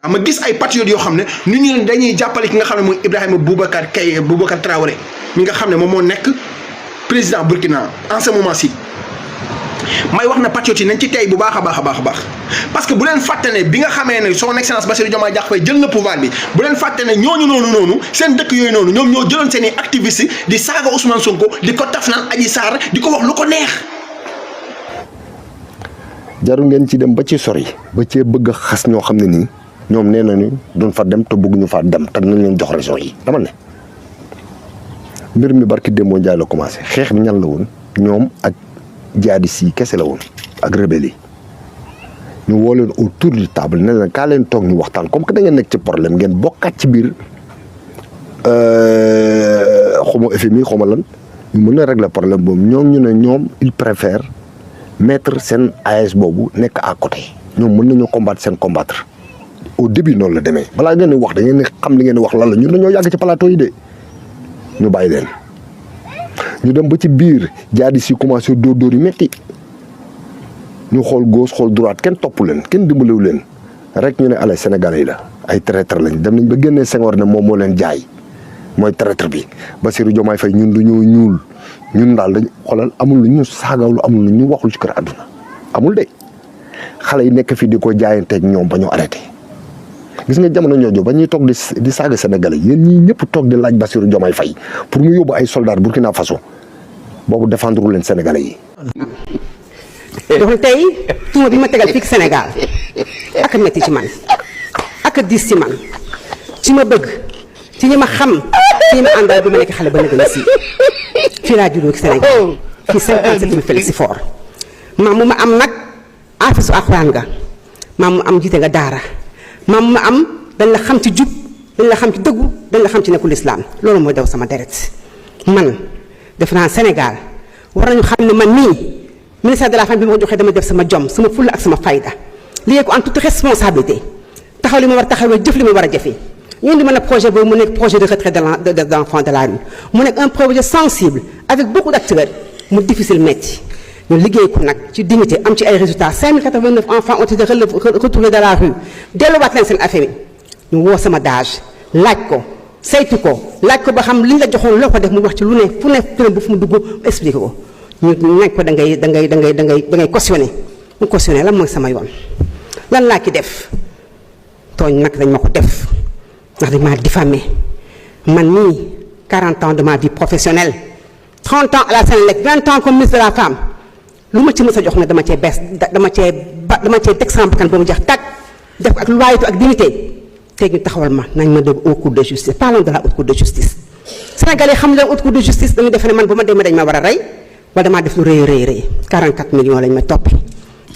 ma gis ay patriotes yoo xam ne nit ñi dañuy jàppale ki nga xam ne mooy Ibrahima Boubacar Traoré mi nga xam ne moom moo nekk président Burkina en ce moment-ci may wax na patriotes yi nañ ci tey bu baax a baax parce que bu leen fàtte ne bi nga xamee ne son excellence Bassirou Diomaye Diakhar Faye jël na pouvoir bi bu leen fàtte ne ñooñu noonu seen dëkk yooyu noonu ñoom ñoo jëloon seen i activiste di saaga Ousmane Sonko di ko taf naan Adji Sarr di ko wax lu ko neex. jaru ngeen ci dem ba ci sori ba cee bëgg a xas ñoo xam ne nii ñoom nee nañu doon fa dem te bëgguñu faa dem te nañ leen jox raison yi dama ne mbir mi barki démboo Njaay la commencé xeex bi ñan la woon ñoom ak jihadistes yi kese la woon ak rebelle yi ñu woo leen autour du table ne leen kaa leen toog ñu waxtaan comme que da ngeen nekk ci problème ngeen bokkaat ci biir xawma FMI xawma lan ñu mën a régler problème boobu ñoom ñu ne ñoom il préfère mettre seen AS boobu nekk à côté ñoom mën nañoo combattre seen combattre au début noonu la demee balaa ngeen di wax da ngeen di xam li ngeen di wax lan la ñun dañoo yàgg ci plateau yi de ñu bàyyi leen ñu dem ba ci biir jihadistes yi commencé dóor yu métti ñu xool gauche xool droite kenn topp leen kenn dimbalewu leen rek ñu ne allez Sénégalais yi la ay traître lañ dem nañ ba génnee Senghor ne moom moo leen jaay mooy traître bi Bassirou Diomaye Faye ñun du ñoo ñuul ñun daal dañ xoolal amul lu ñu saagawlu amul lu ñu waxul ci kër àdduna amul de xale yi nekk fii di ko jaayanteeg ñoom ba ñu arrêté gis nga jamono ñoojo ba ñuy toog di saaga Sénégalais yéen ñii ñëpp toog di laaj Bassirou Diomaye Faye pour mu yóbbu ay soldats Burkina Faso boobu défendre leen Sénégalais yi. donc tey tuuma bi ma tegal fii Sénégal ak metti ci man ak diis ci man ci ma bëgg ci ñi ma xam ci ñi ma àndal bi ma nekk xale ba nëgën si fii laa juddoo ci Sénégal fii 57 mi Félix si fort maam mu ma am nag afisu alxuraan nga maam mu am jiite nga daara maam mu ma am dañ la xam ci jub dañ la xam ci dëggu dañ la xam ci nekkul islam loolu mooy daw sama deret man def naa Sénégal war nañu xam ne man nii ministère de la famille bi ma ko joxee dama def sama jom sama fulla ak sama fayda liggéey ko en toute responsabilité taxaw li ma war a taxawee jëf li ma war a jëfee ñu indi mën a projet boobu mu nekk projet de retrait de l'enfant de la rue mu nekk un projet sensible avec beaucoup d'acteurs mu difficile métti ñu liggéey ko nag ci dignité am ci ay résultats 5089 enfants ont été retournés de la rue delluwaat leen seen affaire yi ñu woo sama DAGE laaj ko saytu ko laaj ko ba xam li ñu la joxoon loo ko def mu wax ci lu ne fu ne bu fu mu dugg expliqué ko ñu nekk ko da ngay cautionné mu cautionné lan mooy sama yoon lan laa ki def tooñ nag dañ ma ko def ndax dañ maa diffamé man nii 40 ans de ma vie professionnelle 30 ans à la Sénélec 20 ans comme ministre de la femme lu ma ci mës a jox ne dama cee teg sama bakkan ba mu jeex tàkk def ko ak loyauté ak dignité tey ñu taxawal ma nañ ma dégg haute cour de justice parlons de la haute cour de justice Sénégalais xam ne haute cour de justice dañu defe ne man bu ma demee dañ ma war a rey wala damaa def lu rëy 44 millions lañ ma toppee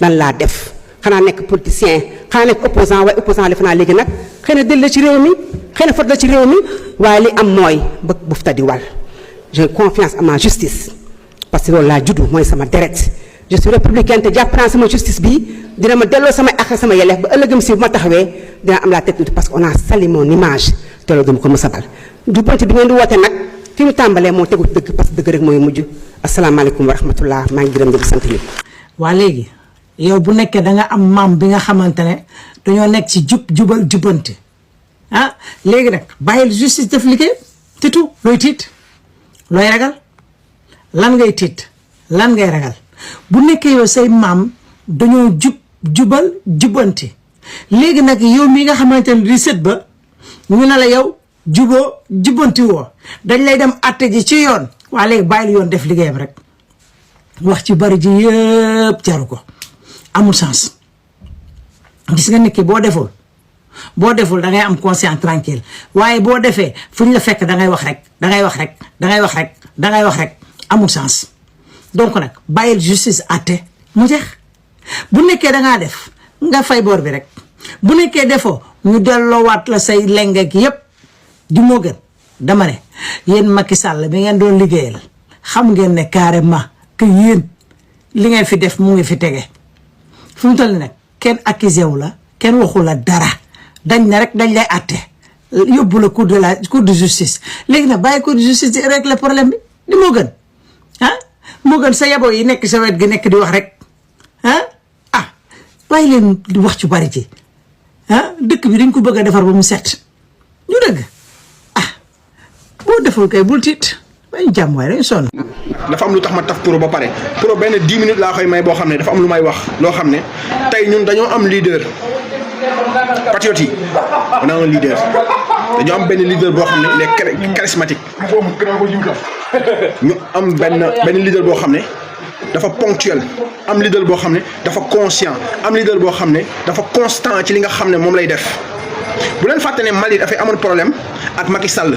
lan laa def xanaa nekk politicien xanaa nekk opposant waaye opposant defe naa léegi nag xëy na dëll la ci réew mi xëy na fot la ci réew mi waaye li am mooy bëgg buf ta di wal j'ai confiance à ma justice parce que loolu laa juddu mooy sama deret je suis républicaine te jàpp naa sama justice bi dina ma delloo samay ak sama yelleef ba ëllëgëm si bu ma taxawee dina am la tête tuuti parce que on a sali mon image te loolu dama ko mës a bal du bonte bi ngeen di woote nag fi mu tàmbalee moo tegu dëgg parce que dëgg rek mooy mujj asalaamaaleykum wa rahmatullah maa ngi gërëm di sant ñëpp. waa léegi yow bu nekkee da nga am maam bi nga xamante ne dañoo nekk ci jubal jubbante ah léegi nag bàyyil justice def liggéey te tout looy tiit looy ragal lan ngay tiit lan ngay ragal bu nekkee yow say maam dañoo jubal jubbante léegi nag yow mi nga xamante ne di sët ba ñu ne la yow jubbanti woo dañ lay dem atte ji ci yoon waa léegi bàyyil yoon def liggéeyam rek wax ci bari ji yëpp jaru ko amul sens gis nga nit ki boo deful da ngay am conscience tranquille waaye boo defee fu ñu la fekk da ngay wax rek amul sens donc nag bàyyil justice atte mu jeex bu nekkee da ngaa def nga fay boor bi rek bu nekkee defoo ñu delloowaat la say lengeek yépp di moo gën dama ne yéen Macky Sall bi ngeen doon liggéeyal xam ngeen ne carrément que yéen li ngay fi def mu ngi fi tege fu mu toll nag kenn accusé wu la kenn waxu la dara dañ ne rek dañ lay atte yóbbu la cour de justice léegi nag bàyyi cour de justice di régler problème bi di moo gën moo gën sa yabo yi nekk sa wet gi nekk di wax rek bàyyi leen di wax ci bari ci dëkk bi dañ ko bëgg a defar ba mu set ñu dëgg boo deful kay bul tiit bañ jàmm waaye dañ sonn. dafa am lu tax ma taf pro ba pare pro benn 10 minutes laa koy may boo xam ne dafa am lu may wax loo xam ne tey ñun dañoo am leader patriote yi on a un leader dañoo am benn leader boo xam ne il est charismatique ñu am benn leader boo xam ne dafa ponctuel am leader boo xam ne dafa conscient am leader boo xam ne dafa constant ci li nga xam ne moom lay def. bu leen fàtte ne Mali dafay amoon problème ak Macky Sall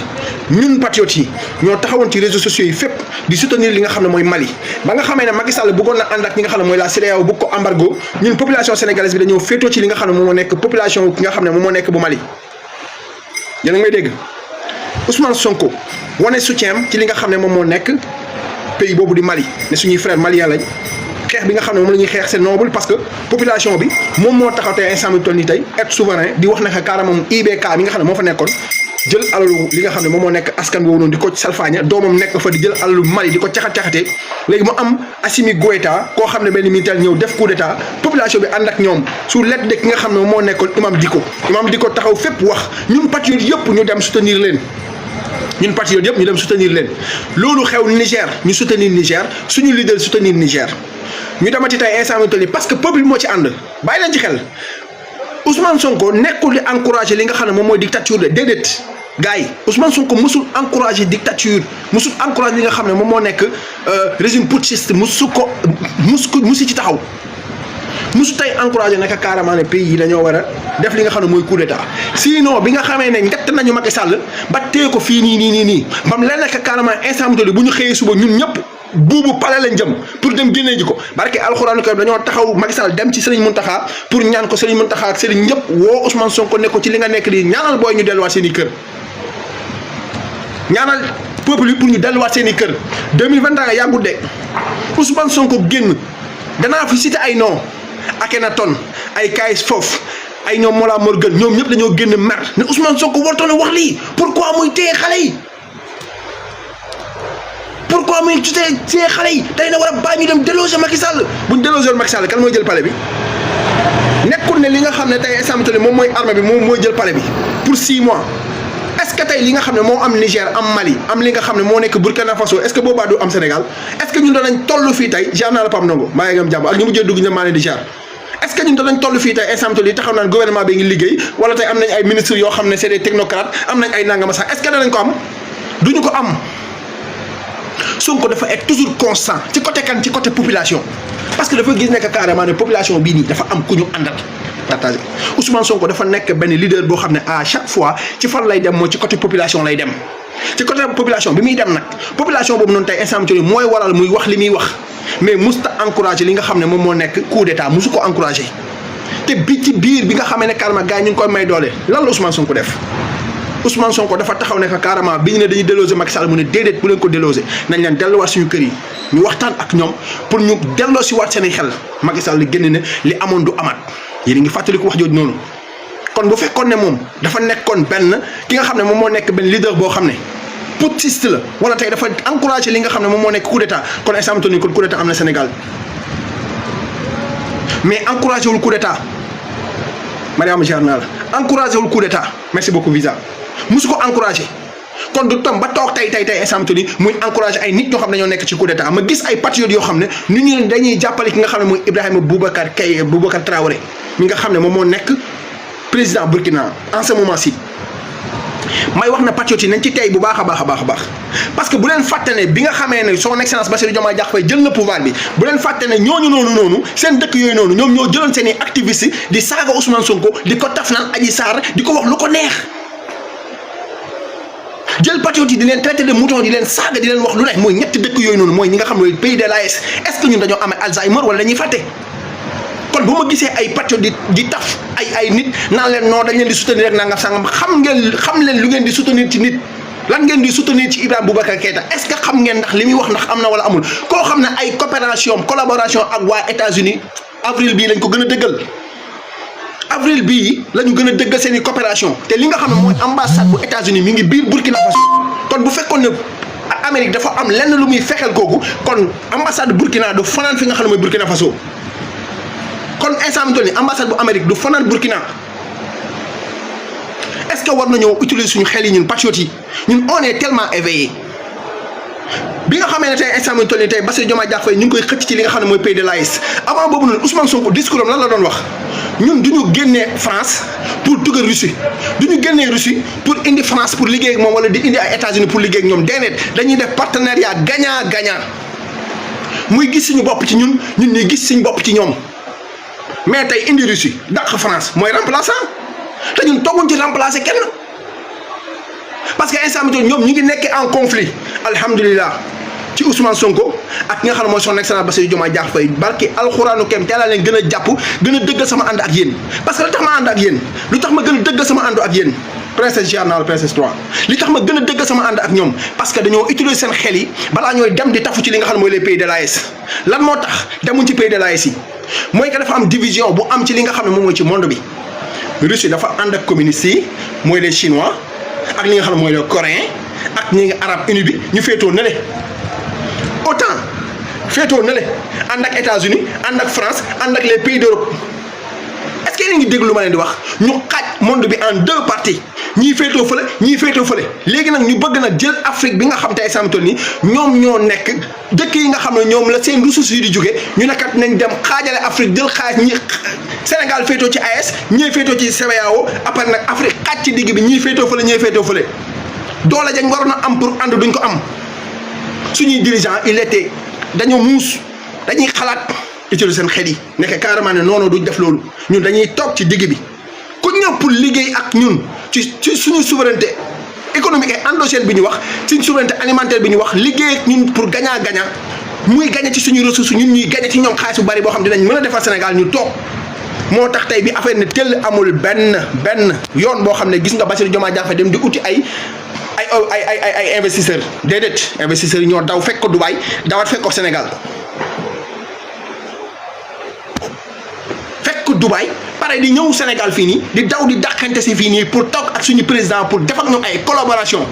ñun patriotes yi ñoo taxawoon ci réseaux sociaux yi fépp di soutenir li nga xam ne mooy Mali ba nga xamee ne Macky Sall bëggoon na ànd ak ñi nga xam ne mooy la CEDEAO bëgg ko embargo ñun population sénégalaise bi dañoo féetoo ci li nga xam ne moom moo nekk population ki nga xam ne moom moo nekk bu Mali. yéen a ngi may dégg Ousmane Sonko wane soutien ci li nga xam ne moom moo nekk pays boobu di Mali ne suñuy frères maliens lañ. xeex bi nga xam ne moom la ñuy xeex c'est noble parce que population bi moom moo taxaw tey instant bi toll nii tey être souverain di wax ne que carrément IBK bi nga xam ne moo fa nekkoon jël alalu li nga xam ne moom moo nekk askan boobu noonu di ko salfaañe doomam nekk fa di jël alalu Mali di ko caxat-caxatee léegi mu am Assimi Goïta koo xam ne benn militaire ñëw def coup d'état population bi ànd ak ñoom su lettre de ki nga xam ne moom moo nekkoon Imam Dicko taxaw fépp wax ñun patriotes yëpp ñu dem soutenir leen. ñun patriotes yëpp ñu dem soutenir leen loolu xew Niger ñu soutenir Niger suñu leader soutenir Niger ñu demati tey instant bi parce que peuple bi moo ci ànd bàyyi leen ci xel Ousmane Sonko nekkul di encourager li nga xam ne moom mooy dictature de déedéet gars yi Ousmane Sonko musul encourager dictature musul encourager li nga xam ne moom moo nekk régime putschiste musu ci taxaw musu tey encourager naka carrément ne pays yi dañoo war a def li nga xam ne mooy coup d'état sinon bi nga xamee ne ngett nañu Macky Sall ba tee ko fii nii bam leen nekk carrément instant bi bu ñu xëyee suba ñun ñëpp buubu pale lañ jëm pour dem génnee ji ko barke alxuraanu karim dañoo taxaw Macky Sall dem ci Serigne Mountakha pour ñaan ko Serigne Mountakha ak Serigne ñëpp woo Ousmane Sonko ne ko ci li nga nekk di ñaanal booy ñu delluwaat seen i kër ñaanal peuple yi pour ñu delluwaat seen i kër 2021 yàggut de Ousmane Sonko génn danaa fi cité ay nom Akhenaton ay Kayz Fof ay ñoom Mollah Morgun ñoom ñëpp dañoo génn mer ne Ousmane Sonko wartoon a wax lii pourquoi muy téye xale yi pourquoi muy téye xale yi tey na war a bàyyi ñu dem déloger Macky Sall bu ñu déloger Macky Sall kan mooy jël palais bi nekkul ne li nga xam ne tey instant moom mooy armée bi moom mooy jël palais bi pour 6 mois est-ce que tey li nga xam ne moo am Niger am Mali am li nga xam ne moo nekk Burkina Faso est-ce que boobaa du am Sénégal est-ce que ñun danañ toll fii tey jaar naa la Pape Ndongo maa ngi am jàmm ak ñu mujjee dugg ñoom maa leen di jaar est-ce que ñun danañ toll fii tey instant yi taxaw naan gouvernement bi ngi liggéey wala tey am nañ ay ministres yoo xam ne c'est des technocrates am nañ ay nangama sax est-ce que danañ ko am duñu ko am Sonko dafa être toujours constant ci côté kan ci côté population parce que dafa gis nekk carrément ne population bii nii dafa am ku ñu àndal partagé Ousmane Sonko dafa nekk benn leader boo xam ne à chaque fois ci fan lay dem mooy ci côté population lay dem ci côté population bi muy dem nag population boobu noonu tey instant bi mooy waral muy wax li muy wax mais musta encouragé li nga xam ne moom moo nekk coup d'état musu ko encouragé te bi ci biir bi nga xamee ne carrément gars yi ñu ngi koy may doole lan la Ousmane Sonko def Ousmane Sonko dafa taxaw ne carrément bi ñu ne dañuy déloger Macky Sall mu ne déedéet bu leen ko déloger nañ leen delluwaat suñu kër yi ñu waxtaan ak ñoom pour ñu delloo si waat seen i xel Macky Sall génn ne li amoon du amaat yéen a ngi fàttaliku wax jooju noonu kon bu fekkoon ne moom dafa nekkoon benn ki nga xam ne moom moo nekk benn leader boo xam ne putschiste la wala tey dafa encouragé li nga xam ne moom moo nekk coup d'état kon instant bii kon coup d'état am na Sénégal mais encouragé wul coup d'état Mariama jaar naa la encouragé wul coup d'état merci beaucoup Visa musu ko encouragé kon du tam ba toog tey instant bii muy encouragé ay nit ñoo xam ne ñoo nekk ci coup d'état ma gis ay patriotes yoo xam ne nu ñu dañuy jàppale ki nga xam ne mooy Ibrahima Boubacar Traoré mi nga xam ne moom moo nekk président Burkina en ce moment-ci. may wax na patriote yi nañ ci tey bu baax a baax parce que bu leen fàtte ne bi nga xamee ne son excellence Bassirou Diomaye Diakhar Faye jël na pouvoir bi bu leen fàtte ne ñooñu noonu seen dëkk yooyu noonu ñoom ñoo jëloon seen i activiste di saaga Ousmane Sonko di ko taf naan Adji Sarr di ko wax lu ko neex jël patriote yi di leen traité de mouton di leen saaga di leen wax lu neex mooy ñetti dëkk yooyu noonu mooy ñi nga xam ne pays de l'AES est-ce que ñun dañoo amee Alzheimer wala dañuy fàtte kon bu ma gisee ay patriote di taf ay nit naan leen non dañ leen di soutenir rek nangam sangam xam leen lu ngeen di soutenir ci nit lan ngeen di soutenir ci Ibrahima Boubacar Keïta est-ce que xam ngeen ndax li muy wax ndax am na wala amul koo xam ne ay collaboration ak waa États-Unis avril bii lañ ko gën a dëggal avril bii la ñu gën a dëggal seen i coopération te li nga xam ne mooy ambassade bu États-Unis mi ngi biir Burkina Faso kon bu fekkoon ne Amérique dafa am lenn lu muy fexeel kooku kon ambassade Burkina du fanaan fi nga xam ne mooy Burkina Faso kon instant bi ambassade bu Amérique du fanaan Burkina que war nañoo utiliser suñu xel yi ñun patriotes yi ñun on est tellement éveillé bi nga xamee ne tey instant bi ñu toll nii tey Bassirou Diomaye Diakhar Faye ñu ngi koy xëcc ci li nga xam ne mooy pays de l'AES avant boobu noonu Ousmane Sonko discours am lan la doon wax ñun du ñu génnee France pour dugal Russie du ñu génnee Russie pour indi France pour liggéey ak moom wala di indi ay États-Unis pour liggéey ak ñoom déedéet dañuy def partenariat gagnant gagnant muy gis suñu bopp ci ñun ñuy gis suñu bopp ci ñoom mais tey indi Russie dàq France mooy remplaçant te ñun tooguñ ci remplacer kenn parce que instant bi ñoom ñu ngi nekkee en conflit alhamdulilah ci Ousmane Sonko ak nga xam ne mooy son excellence Bassirou Diomaye Diakhar Faye barki alxuraanu kem te laa leen gën a jàpp gën a dëggal sama ànd ak yéen parce que lu tax ma ànd ak yéen lu tax ma gën a dëggal sama ànd ak yéen princesse Gianna wala princesse 3 li tax ma gën a dëggal sama ànd ak ñoom parce que dañoo utiliser seen xel yi balaa ñooy dem di tafu ci li nga xam ne mooy les pays de l'AES lan moo tax demuñ ci pays de l'AES yi mooy que dafa am division bu am ci li nga xam ne moom mooy ci monde bi Russie dafa ànd ak communistes yi mooy les chinois ak li nga xam ne mooy les coréens ak ñi nga arabe uni bi ñu féetoo na le autant féetoo na le ànd ak États-Unis ànd ak France ànd ak les pays d'Europe est-ce que yéen a ngi dégg lu ma leen di wax ñu xaaj monde bi en deux parties ñii féetoo fële ñii féetoo fële léegi nag ñu bëgg nag jël Afrique bi nga xam te ay samtol nii ñoom ñoo nekk dëkk yi nga xam ne ñoom la seen ressources yi di jóge ñu nekkat nañ dem xaajale Afrique jël xaaj ñi Sénégal féetoo ci AES ñii féetoo ci CEDEAO après nag Afrique xaaj ci digg bi ñii féetoo fële ñii féetoo fële doole jañ waroon a am pour ànd duñ ko am suñuy dirigeant il était dañoo muus dañuy xalaat utiliser seen xel yi nekk carrément ne non non duñ def loolu ñun dañuy toog ci digg bi ku ñëw pour liggéey ak ñun ci suñu souveraineté économique et endogène bi ñu wax suñu souveraineté alimentaire bi ñu wax liggéey ak ñun pour gagnant gagnant muy gagné ci suñu ressources ñun ñuy gagné ci ñoom xaalis bu bari boo xam dinañ mën a defar Sénégal ñu toog moo tax tey bi affaire ne tell amul benn yoon boo xam ne gis nga Bassirou Diomaye Diakhar Faye dem di uti ay investisseurs déedéet investisseurs yi ñoo daw fekk ko Dubaï dawat fekk ko Sénégal fekk ko Dubaï pare di ñëw Sénégal fii nii di daw di dàqante si fii nii pour toog ak suñu président pour def ak ñoom ay collaboration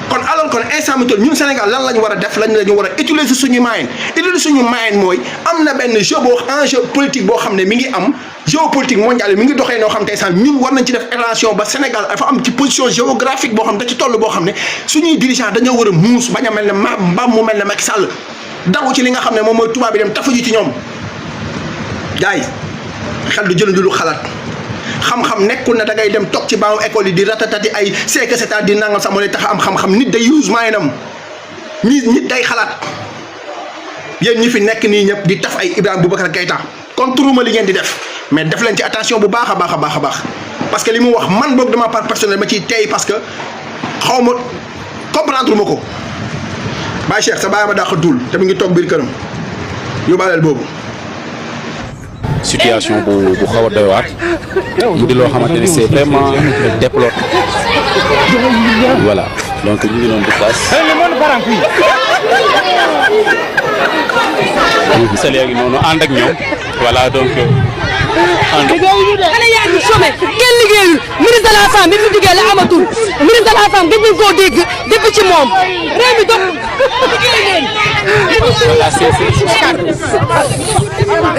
kon alors kon instant bi ñun Sénégal lan lañu war a def lañu war a utiliser suñu moyen mooy am na benn jeu boo enjeu politique boo xam ne mi ngi am géopolitique mondiale mi ngi doxee noo xam tey sax ñun war nañ ci def attention ba Sénégal dafa am ci position géographique boo xam da ci toll boo xam ne suñuy dirigeant dañoo war a muus bañ a mel ne mbaam mu mel ne Macky Sall daw ci li nga xam ne moom mooy tubaab bi dem tafu ji ci ñoom gaay xel du jël lu xalaat xam-xam nekkul ne da ngay dem toog ci baamu école yi di ratatati ay seeke seta di nangam sax moo lay tax am xam-xam nit day use maayinam nit day xalaat yéen ñi fi nekk nii ñëpp di taf ay Ibrahima Boubacar Keïta contre ma li ngeen di def mais def leen ci attention bu baax a baax a baax a baax parce que li mu wax man boog dama part personnel ma ciy tey parce que xaw ma comprendre ma ko Baye Cheikh sa bàyyi ma dàq duul te mu ngi toog biir këram yóbbaaleel boobu. situation bu xaw a doy waar mu di loo xamante ne c'est vraiment déploré voilà donc ñu ngi noonu di classe sa léegi noonu ànd ak ñoom voilà donc xale yaa ngi chômé kenn liggéeyul ministre de la femme bi fi jógee la amatul ministre de la femme gëj nañ koo dégg depuis ci moom réew mi dox liggéey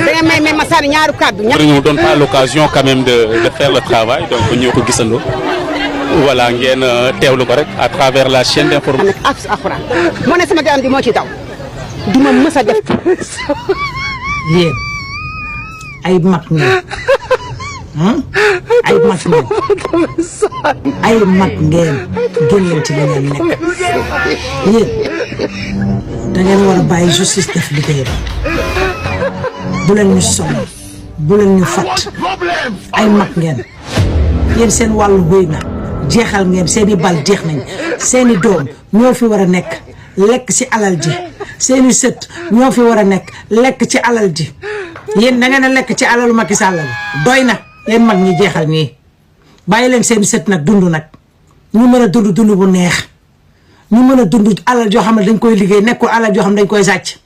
da nga may ma sànni ñaaru kàddu ne nous donne pas l'occasion quand même de faire le travail donc ñoo ko gisandoo voilà ngeen teewlu ko rek à travers la chaîne d'information. ak alxuraan moo ne sama garam di moo ci daw du ma mës a def yéen ay mag ngeen ay mag ngeen ay mag ngeen gën leen ci li ngeen nekk yéen da ngeen war a bàyyi justice def liggéeyam bu leen ñu sonn bu leen ñu fat ay mag ngeen yéen seen wàllu wéy na jeexal ngeen seeni bal jeex nañ seeni doom ñoo fi war a nekk lekk ci alal ji seeni sët ñoo fi war a nekk lekk ci alal ji yéen da ngeen a lekk ci alalu Macky Sall la doy na yéen mag ñi jeexal nii bàyyi leen seeni sët nag dund nag ñu mën a dund bu neex ñu mën a dund alal joo xam ne dañ koy liggéey nekkul alal joo xam ne dañ koy sàcc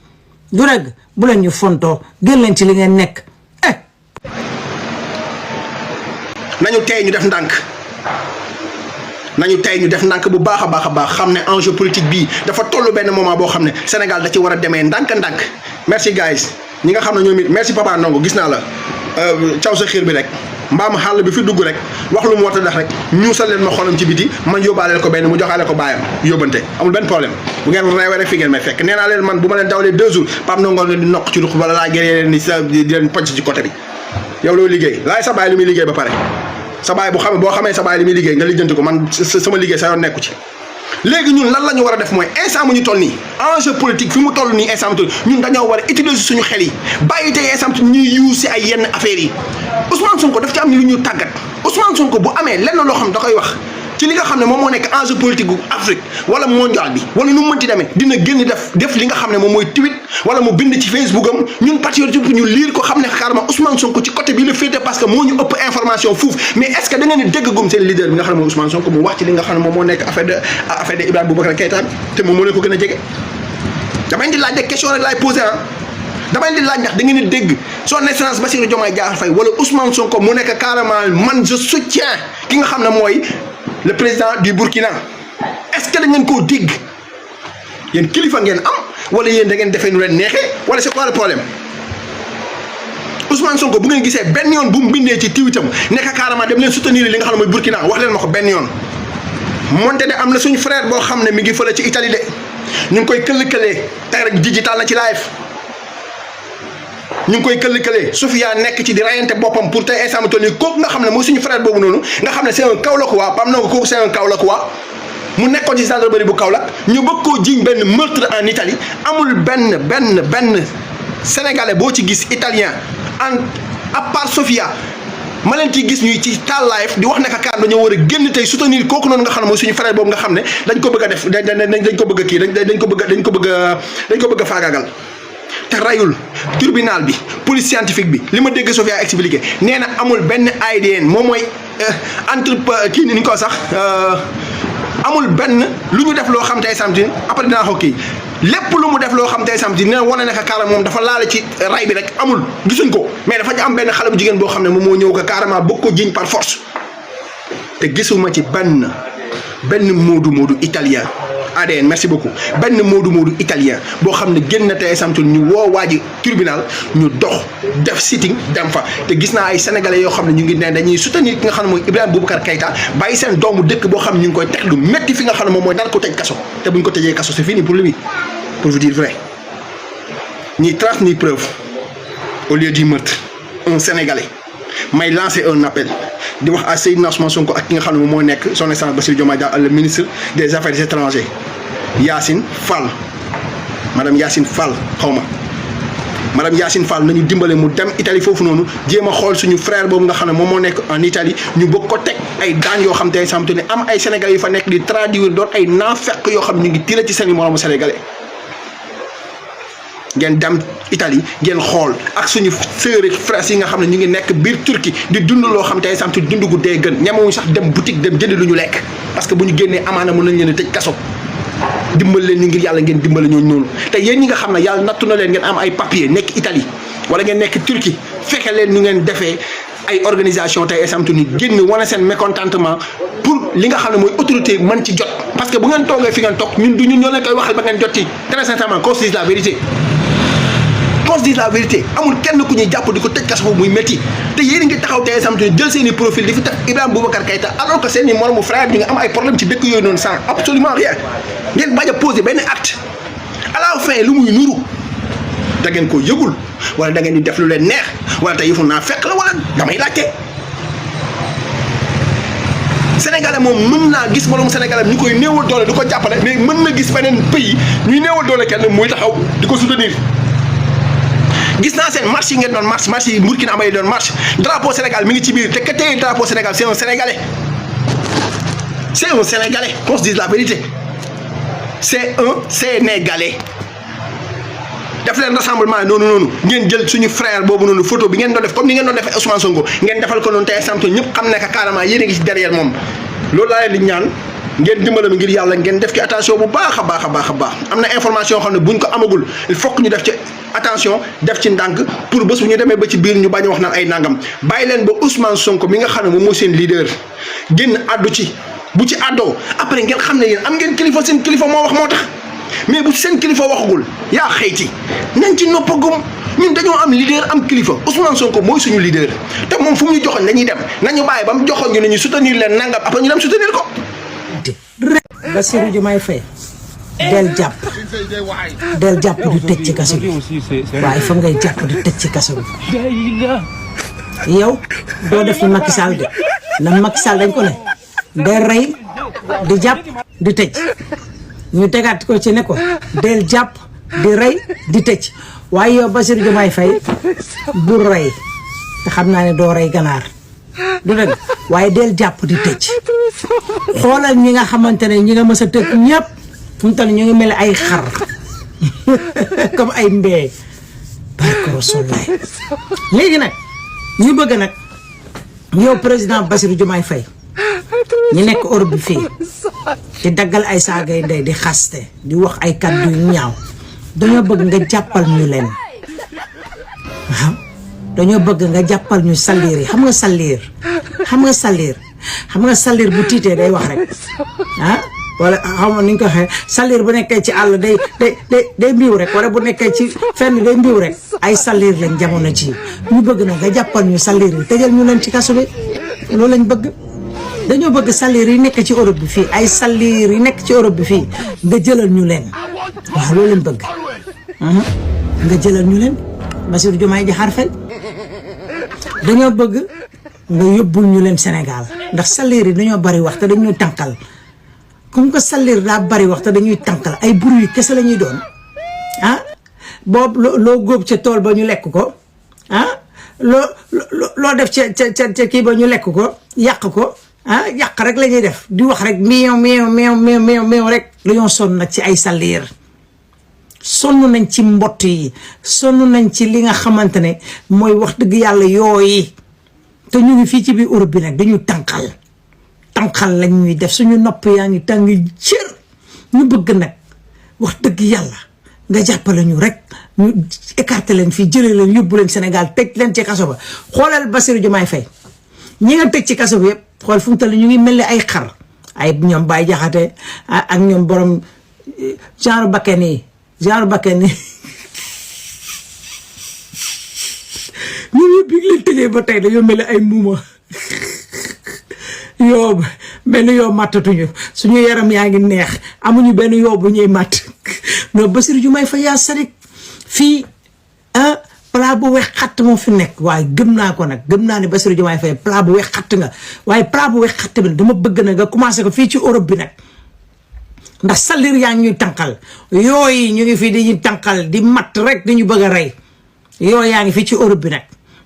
du rek bu leen ñu fontoo gën leen ci li ngeen nekk nañu tey ñu def ndànk bu baax a baax a baax xam ne enjeu politique bii dafa toll benn moment boo xam ne Sénégal da ci war a demee ndànk-ndànk merci guys ñi nga xam ne ñoom it merci Papa Ndongo gis naa la caw sa xiir bi rek mbaam xàll bi fi dugg rek wax lu mu war a def rek ñuusal leen ma xolam ci biti man yóbbaaleel ko benn mu joxaale ko baayam yóbbante amul benn problème bu ngeen reewee rek fi ngeen may fekk nee naa leen man bu ma leen dawalee 2 jours Pape Ndongo leen di nokk ci ruq wala laa gëree leen di leen pocc ci côté bi yow loo liggéey laay sa baay li muy liggéey ba pare sa baay boo xamee sa baay li muy liggéey nga lijjanti ko man sama liggéey sa yoon nekku ci léegi ñun lan la ñu war a def mooy instant mu ñu toll nii enjeu politique fi mu toll nii instant mu toll ñun dañoo war a utiliser suñu xel yi bàyyi tey instant ñuy yuus si ay yenn affaires yi Ousmane Sonko daf ci am lu ñu tàggat Ousmane Sonko bu amee lenn loo xam da koy wax ci li nga xam ne moom moo nekk enjeu politique gu Afrique wala mondial bi wala nu mu mënti demee dina génn def li nga xam ne moom mooy tweet wala mu bind ci Facebook am ñun patriote yëpp ñu lire ko xam ne carrément Ousmane Sonko ci côté bi la féete parce que moo ñu ëpp information fuuf mais est-ce que da ngeen di dégg gum seen leader bi nga xam ne mooy Ousmane Sonko mu wax ci li nga xam ne moom moo nekk affaire de Ibrahima Boubacar Keïta te moom moo leen ko gën a jege damay di laaj de question rek laay posé damay di laaj ndax da ngeen di dégg son excellence Bassirou Diomaye Diakhar Faye wala Ousmane Sonko mu nekk carrément man je soutiens ki nga xam ne mooy le président du Burkina est-ce que da ngeen koo dégg yéen kilifa ngeen am wala yéen da ngeen defee nu leen neexee wala c'est quoi le problème Ousmane Sonko bu ngeen gisee benn yoon bu mu bindee ci tiwitam nekk carrément dem leen soutenir li nga xam ne mooy Burkina wax leen ma ko benn yoon moonte de am na suñu frère boo xam ne mi ngi fële ci Italie de ñu ngi koy këll-këlee tey rek digital na ci live ñu ngi koy këll-këlee Sofia nekk ci di rayante boppam pour tey instant toll nii kooku nga xam ne mooy suñu frère boobu noonu nga xam ne c'est un Kaolackois Pam Ndongo kooku c'est un Kaolackois mu nekkoon ci gendarmerie bu Kaolack ñu bëgg koo jiiñ benn meurtre en Italie amul benn sénégalais boo ci gis italien à part Sofia ma leen ciy gis ñuy ci taal live di wax ne kaar dañoo war a génn tey soutenir kooku noonu nga xam ne mooy suñu frère boobu nga xam ne dañ ko bëgg a def dañ ko bëgg a kii dañ ko bëgg a faagaagal te rayul tribunal bi police scientifique bi li ma dégg Sofia expliqué nee na amul benn ADN moom mooy kii ni ñu ko sax amul benn lu ñu def loo xam tey samedi après dinaa ko kii lépp lu mu def loo xam tey samedi nee wane ne carrément moom dafa laale ci ray bi rek amul gisuñ ko mais dafa am benn xale bu jigéen boo xam ne moom moo ñëw ko carrément bëgg ko jiñ par force te gisuma ci benn moodu italien ADN merci beaucoup benn moodu italien boo xam ne génn na tey samedi ñu woo waa ji tribunal ñu dox def sitting dem fa te gis naa ay sénégalais yoo xam ne ñu ngi ne dañuy soutenir ki nga xam ne mooy Ibrahima Boubacar Keïta bàyyi seen doomu dëkk boo xam ne ñu ngi koy teg lu métti fi nga xam ne moom mooy daan ko tëj kaso te buñ ko tëjee kaso c'est fini pour lui pour vous dire vrai ni trace ni preuve au lieu du meurtre un sénégalais may lancer un appel di wax à Seydina Ousmane Sonko ak ki nga xam ne moom moo nekk son excellence Bassirou Diomaye Diakhar le ministre des affaires étrangères Yacine Fall madame Yacine Fall madame Yacine Fall nañu dimbale mu dem Italie foofu noonu jéem a xool suñu frère boobu nga xam ne moom moo nekk en Italie ñu bëgg ko teg ay daan yoo xam te samte ne am ay sénégalais yu fa nekk di traduire doon ay naafeq yoo xam ne ñu ngi tiré ci seen i moroomu sénégalais ngeen dem Italie ngeen xool ak suñu sœur ak frères yi nga xam ne ñu ngi nekk biir Turquie di dund loo xam tey samte dund gu dee gën ñemewuñ sax dem boutique dem jënd lu ñu lekk parce que bu ñu génnee amaana mën nañ leen a tëj kaso dimbal leen ñu ngir yàlla ngeen dimbale ñooñu noonu te yéen ñi nga xam ne yàlla nattu na leen ngeen am ay papier nekk Italie wala ngeen nekk Turquie fekke leen ñu ngeen defee ay organisation tey esamtu ni génn wane seen mécontentement pour li nga xam ne mooy autorité mën ci jot parce que bu ngeen toogee fi ngeen toog ñun du ñun ñoo leen koy waxal ba ngeen jot ci très sincèrement qu'on se dise la vérité qu'on se dise la vérité amul kenn ku ñuy jàpp di ko tëj kaso foofu muy métti te yéen a ngi taxaw tey esamtu ni jël seen i profil di fi tax Ibrahima Boubacar Keïta alors que seen i moromu frère ñu ngi am ay problème ci dëkk yooyu noonu sans absolument rien ngeen bañ a poser benn acte à la fin lu muy nuru da ngeen ko yëgul wala da ngeen di def lu leen neex wala te yëfu naa fekk la wala damay laajte sénégalais moom mën naa gis moroom sénégalais ñu koy néewal doole du ko jàppale mais mën na gis beneen pays ñuy néewal doole kenn muy taxaw di ko soutenir gis naa seen marche yi ngeen doon marche yi Burkina Faso doon marche drapeau Sénégal mi ngi ci biir te ka tey drapeau Sénégal c'est un sénégalais qu'on se dise la vérité c'est un sénégalais def leen rassemblement noonu ngeen jël suñu frère boobu noonu photo bi ngeen doon def comme ni ngeen doon defee Ousmane Sonko ngeen defal ko noonu tey samto ñëpp xam ne que carrément yéen a ngi ci derrière moom loolu laa leen di ñaan ngeen dimbale mi ngir yàlla ngeen def ci attention bu baax a baax am na information xam ne buñ ko amagul il faut que ñu def ci attention def ci ndànk pour bés bu ñu demee ba ci biir ñu bañ a wax naan ay nangam bàyyi leen ba Ousmane Sonko mi nga xam ne moom mooy seen leader génn addu ci bu ci àddoo après ngeen xam ne yéen am ngeen kilifa seen kilifa moo wax moo tax mais bu seen kilifa waxagul yaa xëyti nañ ci noppagum ñun dañoo am leader am kilifa Ousmane Sonko mooy suñu leader te moom fu mu ñu joxoon dañuy dem nañu bàyyi ba mu joxoon ñu ne ñu soutenir leen nangam après ñu dem soutenir ko. Bassirou Diomaye Faye del jàpp du tëj ci kaso bi waaye fa ngay jàpp di tëj ci kaso bi yow doo def ni Macky Sall de na Macky Sall dañ ko ne del rey di jàpp di tëj ñu tegaat ko ci ne ko del jàpp di rey di tëj waaye yow Bassirou Diomaye Faye bu rey te xam naa ne doo rey ganaar du dëgg waaye del jàpp di tëj xoolal ñi nga xamante ne ñi nga mës a tëj ñëpp fu mu toll ñu ngi mel ay xar comme ay mbee barke Rasulaay léegi nag ñu bëgg nag yow président Bassirou Diomaye Faye ñu nekk Europe bi fii di daggal ay saagay ndey di xaste di wax ay kàddu yu ñaaw dañoo bëgg nga jàppal ñu leen waaw dañoo bëgg nga jàppal ñu salir yi xam nga salir bu tiitee day wax rek wala xam nga ni ñu ko waxee salir bu nekkee ci àll day mbiw rek wala bu nekkee ci fenn day mbiw rek ay salir lañ jamono ci ñu bëgg na nga jàppal ñu salir yi tëjal ñu leen ci kaso bi loolu lañ bëgg dañoo bëgg salir yi nekk ci Europe bi fii ay salir yi nekk ci Europe bi fii nga jëlal ñu leen waaw loolu lañ bëgg nga jëlal ñu leen Bassirou Diomaye Diakhar Faye dañoo bëgg nga yóbbul ñu leen Sénégal ndax salir yi dañoo bari wax te dañuy tànkal comme que salir daa bari wax te dañuy tànkal ay bruit kese la ñuy doon boobu loo góob ca tool ba ñu lekk ko loo def ca kii ba ñu lekk ko yàq ko yàq rek la ñuy def di wax rek meew rek dañoo sonn nag ci ay salir sonn nañ ci mbott yi sonn nañ ci li nga xamante ne mooy wax dëgg yàlla yooyu te ñu ngi fii ci biir Europe bi nag dañu tànqal lañ ñuy def suñu nopp yaa ngi tàng cër ñu bëgg nag wax dëgg yàlla nga jàppale ñu rek ñu écarté leen fii jëlee leen yóbbu leen Sénégal tëj leen ci kaso ba xoolal Bassirou Diomaye Faye ñi nga tëj ci kaso bi yëpp xool fu mu toll ñu ngi mel ni ay xar ay ñoom Baye Jaxate ak ñoom borom genre bakken yi ñu ñëpp bi leen tëjee ba tey dañoo mel ni ay muuma yoo benn yoo màttatuñu suñu yaram yaa ngi neex amuñu benn yoo bu ñuy màtt non Bassirou Diomaye Faye yaa sarik fii plat bu weex xatt moo fi nekk waaye gëm naa ko nag gëm naa ne Bassirou Diomaye Faye plat bu weex xatt nga waaye plat bu weex xatt bi dama bëgg na nga commencé ko fii ci Europe bi nag ndax salir yaa ngi ñuy tànqal yooyu ñu ngi fii di ñu tànqal di matt rek di ñu bëgg a rey yooyu yaa ngi fii ci Europe bi nag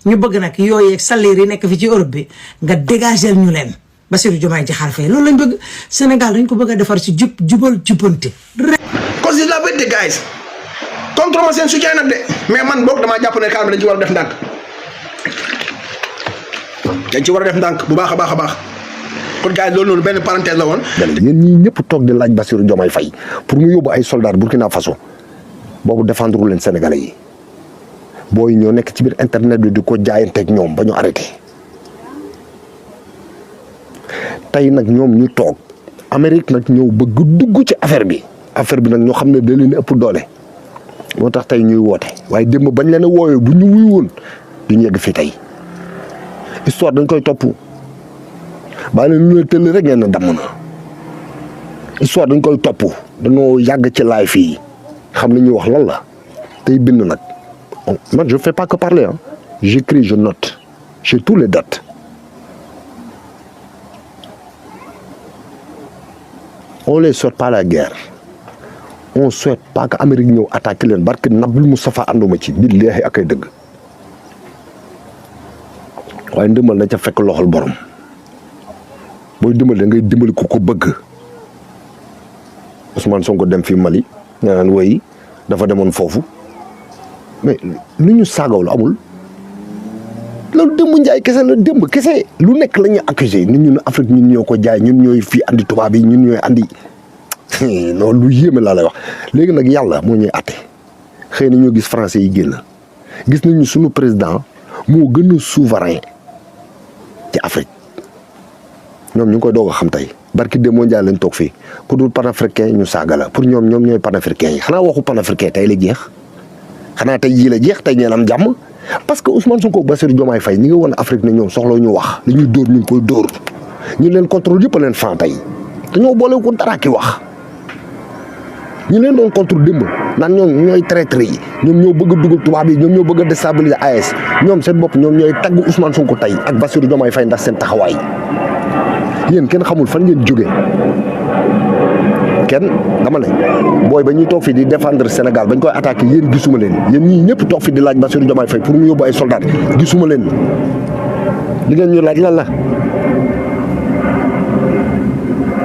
ñu bëgg nag yooyu ak salir yi nekk fii ci Europe bi nga dégager ñu leen Bassirou Diomaye Diakhar Faye loolu lañ bëgg Sénégal dañ ko bëgg a defar ci jubal jubante rek. cause de la vérité guys contre ma seen soutien nag de mais man boog damaa jàpp ne dañ ci war a def ndànk bu baax a baax kon gars yi loolu noonu benn parenthèse la woon. yéen ñii ñëpp toog di laaj Bassirou Diomaye Faye pour mu yóbbu ay soldats Burkina Faso boobu défendre leen Sénégalais yi booy ñoo nekk ci biir internet bi di ko jaayanteeg ñoom ba ñu arrêté. tey nag ñoom ñu toog Amérique nag ñëw bëgg dugg ci affaire bi nag ñoo xam ne da leen ëpp doole moo tax tey ñuy woote waaye démb bañ leen a woowee bu ñu wuyu woon duñu yegg fii tey histoire dañ koy topp baa leen lu la tëll rek ngeen na damm na histoire dañ koy topp dañoo yàgg ci laay fii xam li ñuy wax lan la tey bind nag man je fais pas que parler j'écris je note j'ai tous les dates. On ne souhaite pas la guerre on ne souhaite pas que Amérique ñëw attaqué leen barke Nabil Moustapha ànduma ci billaahi ak ay dëgg waaye ndimbal na ca fekk loxol borom booy dimbali da ngay dimbali ku ko bëgg Ousmane Sonko dem fii Mali nga naan woy dafa demoon foofu mais lu ñu saagawlu amul loolu démb njaay kese la démb kese lu nekk la ñuy accusé ñun Afrique ñun ñoo ko jaay ñun ñooy fii andi tubaab yi ñun ñooy andi loolu lu yéeme laa lay wax léegi nag yàlla moo ñuy atte xëy na ñoo gis français yi génn gis nañu suñu président moo gën a souverain ci Afrique ñoom ñu ngi koy doog a xam tey barki démb njaay lañ toog fii ku dul panafricain ñu saaga la pour ñoom ñooy panafricain yi xanaa waxu panafricain tey la jeex xanaa tey jii la jeex tey ngeen am jàmm parce que Ousmane Sonko Bassirou Diomaye Faye ñi ngi woon Afrique ne ñoom soxla ñu wax li ñuy dóor ñu ngi koy dóor ñu leen contrôle yëpp a leen fan tey dañoo boole ko dara ki wax ñu leen doon contre démb naan ñoom ñooy traître yi ñoom ñoo bëgg a dugal tubaab yi ñoom ñoo bëgg a déstabiliser AS ñoom seen bopp ñoom ñooy tagg Ousmane Sonko tey ak Bassirou Diomaye Faye ndax seen taxawaay yéen kenn xamul fan ngeen jóge kenn dama ne booy ba ñuy toog fi di défendre Sénégal bañ koy attaqué yéen gisuma leen yéen ñii ñëpp toog fi di laaj Bassirou Diomaye Faye pour mu yóbbu ay soldats gisuma leen li ngeen ñu laaj lan la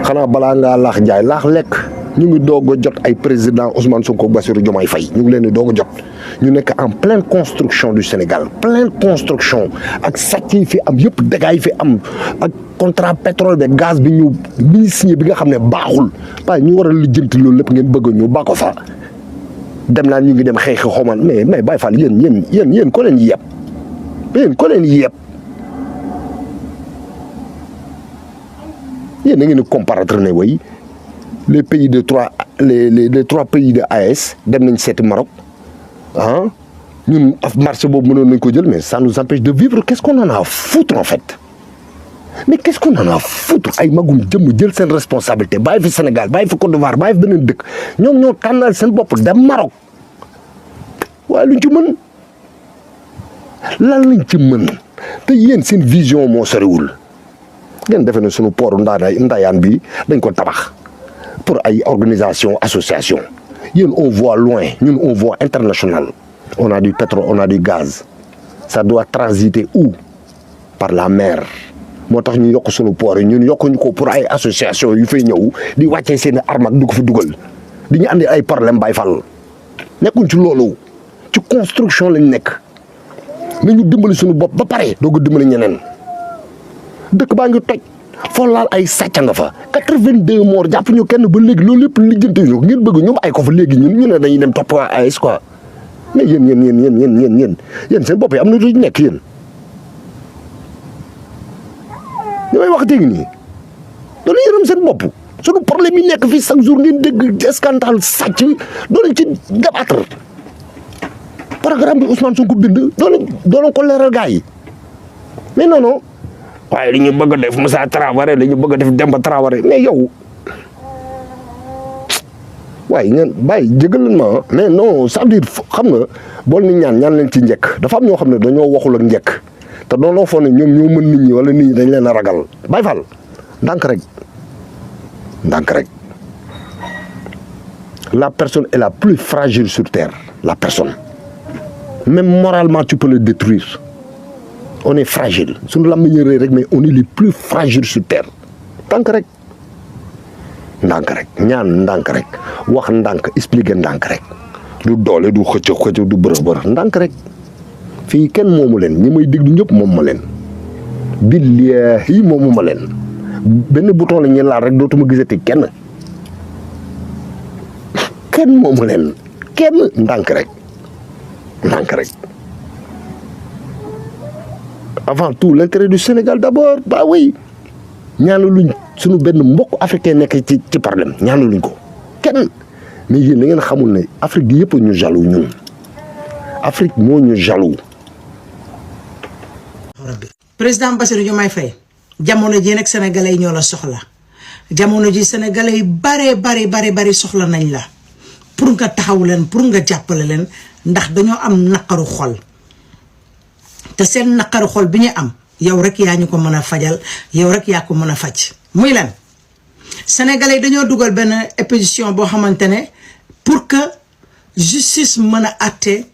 xanaa balaa ngaa laax njaay laax lekk ñu ngi doog a jot ay président Ousmane Sonko Bassirou Diomaye Faye ñu ngi leen di doog a jot ñu nekk en pleine construction du Sénégal pleine construction ak sàcc yi fi am yëpp dégâts yi fi am ak contrat pétrole be gaz bi ñu signé bi nga xam ne baaxul waaye ñu war a lijjanti loolu lépp ngeen bëgg ñu ba ko fa dem naa ñu ngi dem xeexi xoman mais Baye Fall yéen ko leen yeb yéen ko leen yeb yéen a ngi ne comparaître ne way les pays de les trois pays de AES dem nañ seeti Maroc ah ñun marché boobu mënoon nañ ko jël mais ça nous empêche de vivre qu'est-ce qu'on en a à foutre en fait mais qu'est-ce qu'on en a à foutre ay magum jëmm jël seen responsabilité bàyyi fi Sénégal bàyyi fi Côte d'Ivoire bàyyi fi beneen dëkk ñoom ñoo tànnal seen bopp dem Maroc waaye luñ ci mën lan lañ ci mën te yéen seen vision moo soriwul ngeen defe ne sunu port Ndayane bi dañ ko tabax pour ay organisation association yéen on voit loin ñun on voit international on a du pétrole on a du gaz ça doit transiter où par la mer moo tax ñu yokk sunu port yi ñun yokkuñu ko pour ay association yu fay ñëw di wàccee seen i armes ak du ko fi dugal di ñu andi ay problème Baye Fall nekkuñ ci loolu ci construction lañ nekk nañu dimbali suñu bopp ba pare doog a dimbali ñeneen dëkk baa ngi toj foo laal ay sàcc nga fa 82 morts jàpp ñu kenn ba léegi loolu lépp lijjanti ñu ngeen bëgg ñoom ay ko fa léegi ñun ñu ne dañuy dem topp AS quoi mais yéen seen bopp yi am na lu nekk yéen li may wax dégg nii doolu yërëm seen bopp suñu problème yi nekk fii chaque jour ngeen dégg scandale sàcc doolu ci débattre programme bi Ousmane Sonko bind doolu ko leeral gars yi mais non waaye li ñu bëgg a def Moussa Traoré li ñu bëgg a def Demba Traoré mais yow waaye ngeen bàyyi jégal leen ma mais non ça veut dire xam nga bool ni ñaan leen ci njëkk dafa am ñoo xam ne dañoo waxul ak njëkk te doonoo foog ne ñoom ñoo mën nit ñi wala nit ñi dañ leen a ragal Baye Fall ndànk rek la personne est la plus fragile sur terre la personne même moralement tu peux le détruire on est fragile suñu làmmiñ rëy rek mais on est les plus fragiles sur terre ndànk rek ñaan ndànk rek wax ndànk expliquer ndànk rek du doole du xëcc du bërëb ndànk rek fii kenn moomu leen ñi may déglu ñëpp moom ma leen billahi moomu ma leen benn bouton la ñu laal rek dootuma gisati kenn moomu leen kenn ndànk rek avant tout l'intérêt du Sénégal d'abord bah oui ñaanaluñ suñu benn mbokk africain nekk ci problème ñaanaluñ ko kenn mais yéen da ngeen xamul ne Afrique gi yëpp ñu jaloux ñun Afrique moo ñu jaloux. président Bassirou Diomaye Faye jamono ji nag sénégalais yi ñoo la soxla jamono ji sénégalais yi bari soxla nañ la pour nga taxaw leen pour nga jàppale leen ndax dañoo am naqaru xol te seen naqaru xol bi ñu am yow rek yaa ñu ko mën a fajal yow rek yaa ko mën a faj muy lan sénégalais yi dañoo dugal benn pétition boo xamante ne pour que justice mën a àtte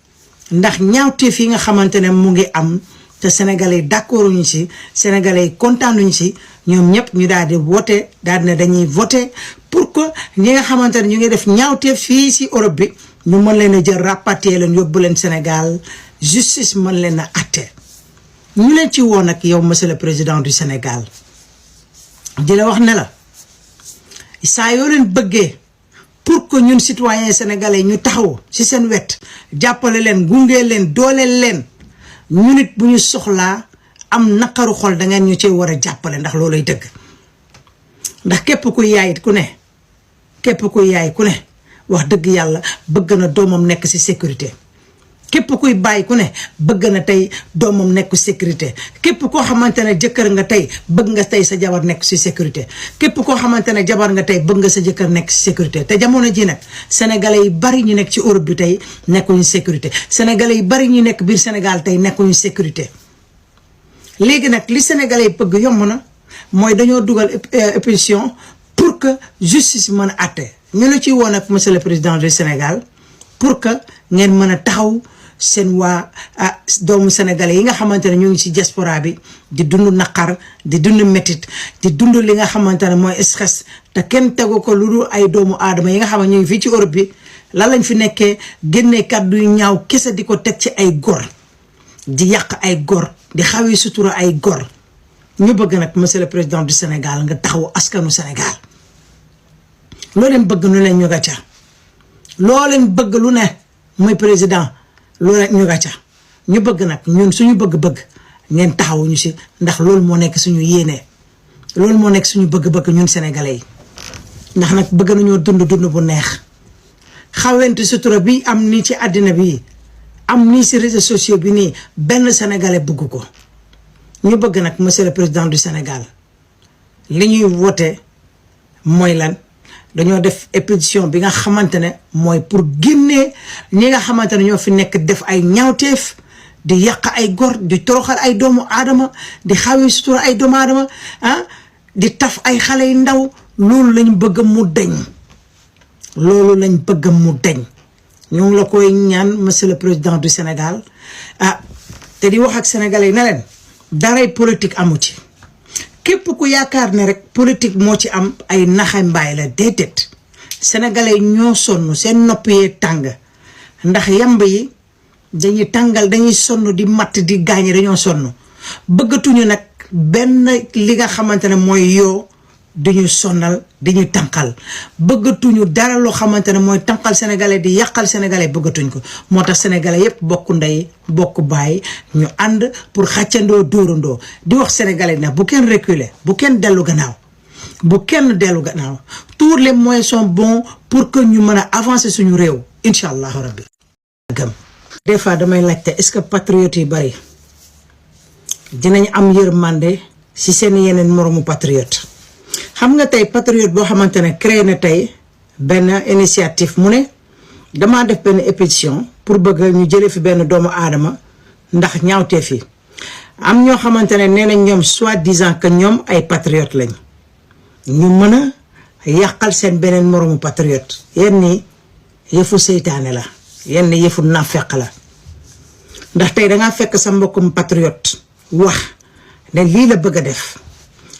ndax ñaawteef yi nga xamante ne mu ngi am te sénégalais yi d'accord ñu ci sénégalais yi kontaanuñu ci ñoom ñëpp ñu daal di voté daal di ne dañuy voté pour que ñi nga xamante ne ñu ngi def ñaawteef fii ci Europe bi ñu mën leen a jël rapatrier leen yóbbu leen Sénégal justice mën leen a àtte ñu leen ci woon nag yow monsieur le président du Sénégal di la wax ne la saa yoo leen bëggee pour que ñun citoyens sénégalais ñu taxaw ci seen wet jàppale leen gunge leen dooleel leen ñu nit bu ñu soxlaa am naqaru xol da ngeen ñu ci war a jàppale ndax loolay dëgg ndax képp ku yaay ku ne wax dëgg yàlla bëgg na doomam nekk ci sécurité képp kuy bàyyi ku ne bëgg na tey doomam nekk sécurité képp koo xamante ne jëkkër nga tey bëgg nga tey sa jabar nekk ci sécurité képp koo xamante ne jabar nga tey bëgg nga sa jëkkër nekk ci sécurité te jamono ji nag sénégalais yi bari ñu nekk ci Europe bi tey nekkuñu sécurité sénégalais yi bari ñu nekk biir Sénégal tey nekkuñu sécurité léegi nag li sénégalais yi bëgg yomb na mooy dañoo dugal pétition pour que justice mën a àtte ñu la ciy woon ak monsieur le président du Sénégal pour que ngeen mën a taxaw seen waa doomu sénégalais yi nga xamante ne ñu ngi ci diaspora bi di dund naqar di dund métit di dund li nga xamante ne mooy stress te kenn tegu ko lu dul ay doomu aadama yi nga xam ne ñu ngi fii ci Europe bi lan lañ fi nekkee génnee kàddu yu ñaaw kese di ko teg ci ay gor di yàq ay gor di xawi sutura ay gor ñu bëgg nag monsieur le président du Sénégal nga taxaw askanu Sénégal loo leen bëgg nu leen ñu nga ca loo leen bëgg lu ne muy président loolu rek ñu nga ca ñu bëgg nag ñun suñu bëgg-bëgg ngeen taxawuñu si ndax loolu moo nekk suñu yéene loolu moo nekk suñu bëgg-bëgg ñun sénégalais yi ndax nag bëgg nañoo dund bu neex xawente sutura bi am nii ci àddina bi am nii si réseaux sociaux bi nii benn sénégalais bëgg ko ñu bëgg nag monsieur le président du Sénégal li ñuy wote mooy lan dañoo def pétition bi nga xamante ne mooy pour génnee ñi nga xamante ne ñoo fi nekk def ay ñaawteef di yàq ay gor di toroxal ay doomu aadama di xawi sutura ay doomu aadama di taf ay xale yu ndaw loolu lañ bëgg mu deñ loolu lañ bëgg mu deñ ñu ngi la koy ñaan monsieur le président du Sénégal te di wax ak sénégalais yi ne leen daray politique amu ci képp ku yaakaar ne rek politique moo ci am ay naxa mbaay la déedéet sénégalais ñoo sonn seen nopp yee tàng ndax yamb yi dañuy tàngal dañuy sonn di matt di gaañe dañoo sonn bëggatuñu nag benn li nga xamante ne mooy yoo diñu sonnal diñu tànqal bëggatuñu dara loo xamante ne mooy tànqal sénégalais di yàqal sénégalais bëggatuñ ko moo tax sénégalais yépp bokk ndey bokk baay ñu ànd pour xàccandoo dóorandoo di wax sénégalais nag bu kenn reculer bu kenn dellu gannaaw bu kenn dellu gannaaw tous les moyens sont bons pour que ñu mën a avancer suñu réew incha allahu rabbi gëm des fois damay laajte est-ce que patriotes yi bari dinañ am yërmande si seen yeneen moromu patriote xam nga tey patriote boo xamante ne créé na tey benn initiative mu ne damaa def benn pétition pour bëgg ñu jëlee fi benn doomu aadama ndax ñaawteef yi am ñoo xamante ne nee nañ ñoom soi-disant que ñoom ay patriote lañ ñu mën a yàqal seen beneen moromu patriote yenn ni yëfu seytaane la yenn yëfu nafeq la ndax tey dangaa fekk sa mbokkum patriote wax ne lii la bëgg a def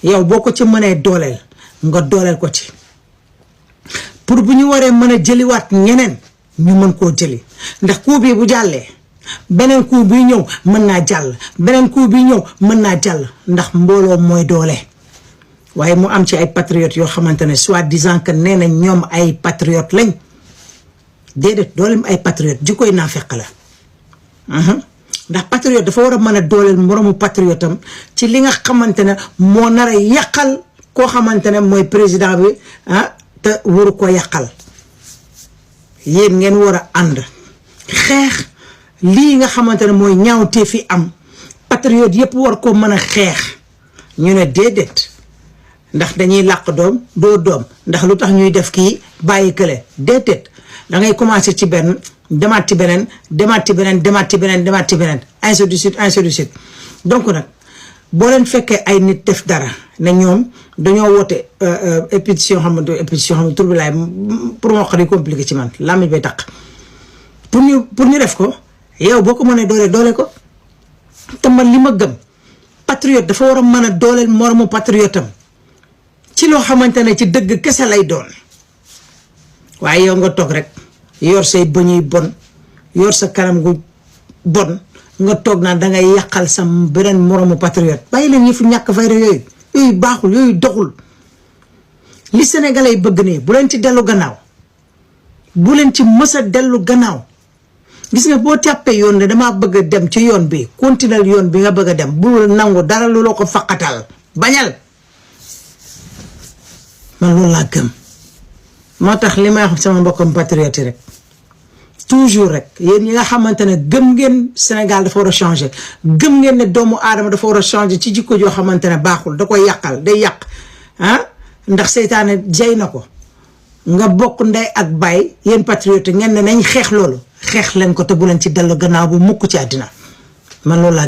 yow boo ko ci mënee dooleel nga dooleel ko ci pour bu ñu waree mën a jëliwaat ñeneen ñu mën koo jëli ndax coup bii bu jàllee beneen coup bii ñëw mën naa jàll beneen coup bii ñëw mën naa jàll ndax mbooloo mooy doole waaye mu am ci ay patriotes yoo xamante ne soi-disant que nee na ñoom ay patriotes lañ déedéet doolem ay patriotes ji koy naa fekk la ndax patriote dafa war a mën a dooleel moromu patriote am ci li nga xamante ne moo nar a yàqal koo xamante ne mooy président bi te waru ko yàqal yéen ngeen war a ànd xeex lii nga xamante ne mooy ñaawtee fi am patriote yépp war ko mën a xeex ñu ne déedéet ndax dañuy làq doom doo doom ndax lu tax ñuy def kii bàyyi kële déedéet da ngay commencer ci benn demaat ci beneen demaat ci beneen demaat ci beneen demaat ci beneen ainsi de suite ainsi de suite donc nag boo leen fekkee ay nit def dara ne ñoom dañoo woote pétition xam ne tur bi laay pour moo xam ne compliqué ci man làmmiñ bay taq pour ñu def ko yow boo ko mënee doole ko te man li ma gëm patriote dafa war a mën a dooleel moromu patriote am ci loo xamante ne ci dëgg kese lay doon waaye yow nga toog rek yor say bëñuy bon yor sa kanam gu bon nga toog naa dangay yàqal sa beneen moromu patriote bàyyi leen yëfu ñàkk fayda yooyu baaxul yooyu doxul li sénégalais yi bëgg ne bu leen ci dellu gannaaw bu leen ci mës a dellu gannaaw gis nga boo tàppee yoon ne damaa bëgg a dem ci yoon bi continuer yoon bi nga bëgg a dem bu nangu dara lu la ko faqatal bañal man loolu laa gëm moo tax li may wax sama mbokkam patriote yi rek toujours rek yéen ñi nga xamante ne gëm ngeen Sénégal dafa war a changer gëm ngeen ne doomu aadama dafa war a changer ci jikko joo xamante ne baaxul da koy yàqal day yàq ah ndax seytaane jay na ko nga bokk ndey ak baay yéen patriote ngeen ne nañ xeex loolu xeex leen ko te bu leen ci dellu gannaaw bu mukk ci àddina man loolu laa